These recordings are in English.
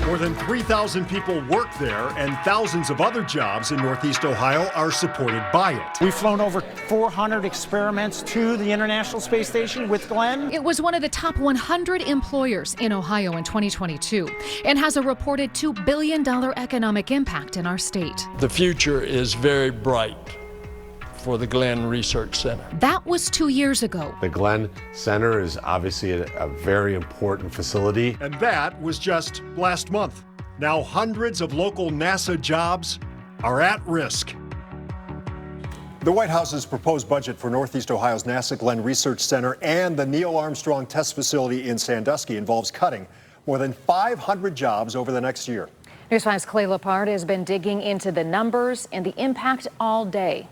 More than 3,000 people work there, and thousands of other jobs in Northeast Ohio are supported by it. We've flown over 400 experiments to the International Space Station with Glenn. It was one of the top 100 employers in Ohio in 2022 and has a reported $2 billion economic impact in our state. The future is very bright for the Glenn Research Center. That was 2 years ago. The Glenn Center is obviously a very important facility. And that was just last month. Now hundreds of local NASA jobs are at risk. The White House's proposed budget for Northeast Ohio's NASA Glenn Research Center and the Neil Armstrong Test Facility in Sandusky involves cutting more than 500 jobs over the next year. News 5's Clay Lepard has been digging into the numbers and the impact all day.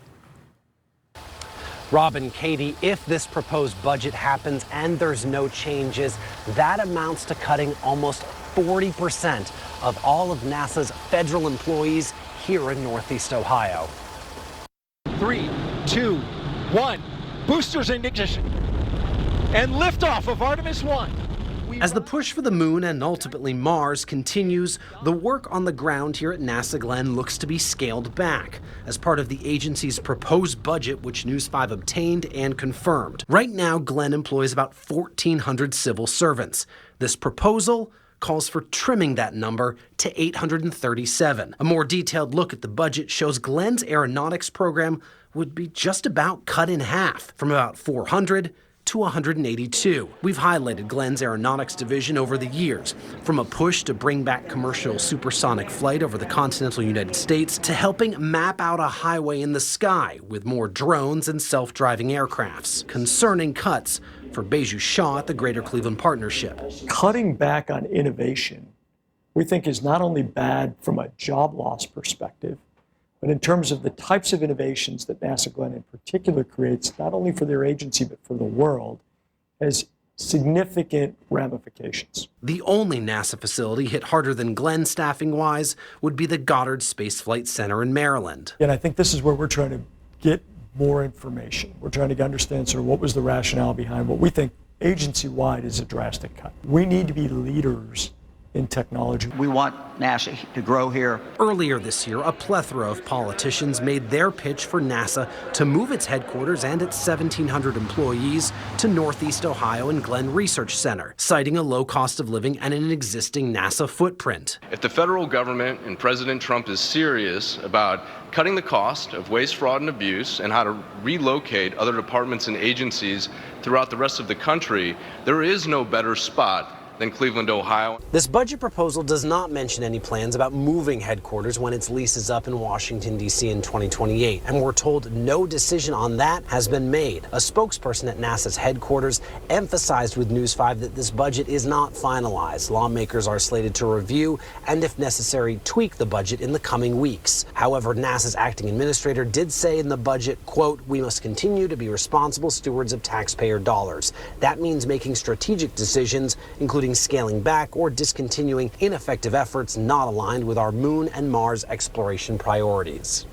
Rob and Katie, if this proposed budget happens and there's no changes, that amounts to cutting almost 40% of all of NASA's federal employees here in Northeast Ohio. 3, 2, 1. Boosters in ignition. And liftoff of Artemis 1. As the push for the moon and ultimately Mars continues, the work on the ground here at NASA Glenn looks to be scaled back as part of the agency's proposed budget, which News 5 obtained and confirmed. Right now, Glenn employs about 1,400 civil servants. This proposal calls for trimming that number to 837. A more detailed look at the budget shows Glenn's aeronautics program would be just about cut in half, from about 400 to 182. We've highlighted Glenn's aeronautics division over the years, from a push to bring back commercial supersonic flight over the continental United States to helping map out a highway in the sky with more drones and self-driving aircrafts. Concerning cuts for Beju Shaw at the Greater Cleveland Partnership. Cutting back on innovation, we think, is not only bad from a job loss perspective, but in terms of the types of innovations that NASA Glenn in particular creates, not only for their agency, but for the world, has significant ramifications. The only NASA facility hit harder than Glenn staffing-wise would be the Goddard Space Flight Center in Maryland. And I think this is where we're trying to get more information. We're trying to understand sort of what was the rationale behind what we think agency-wide is a drastic cut. We need to be leaders in technology. We want NASA to grow here. Earlier this year, a plethora of politicians made their pitch for NASA to move its headquarters and its 1,700 employees to Northeast Ohio and Glenn Research Center, citing a low cost of living and an existing NASA footprint. If the federal government and President Trump is serious about cutting the cost of waste, fraud, and abuse and how to relocate other departments and agencies throughout the rest of the country, there is no better spot than Cleveland, Ohio. This budget proposal does not mention any plans about moving headquarters when its lease is up in Washington, D.C. in 2028. And we're told no decision on that has been made. A spokesperson at NASA's headquarters emphasized with News 5 that this budget is not finalized. Lawmakers are slated to review and, if necessary, tweak the budget in the coming weeks. However, NASA's acting administrator did say in the budget, quote, "We must continue to be responsible stewards of taxpayer dollars. That means making strategic decisions, including scaling back or discontinuing ineffective efforts not aligned with our moon and Mars exploration priorities."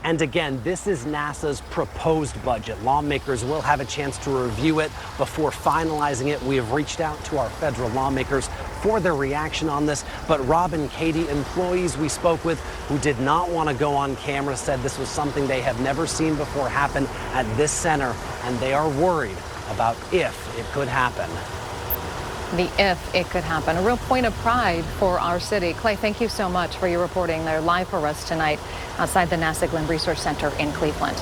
And again, this is NASA's proposed budget. Lawmakers will have a chance to review it before finalizing it. We have reached out to our federal lawmakers for their reaction on this, but Rob and Katie, employees we spoke with who did not want to go on camera, said this was something they have never seen before happen at this center, and they are worried about if it could happen. The if it could happen. A real point of pride for our city. Clay, thank you so much for your reporting there live for us tonight outside the NASA Glenn Research Center in Cleveland.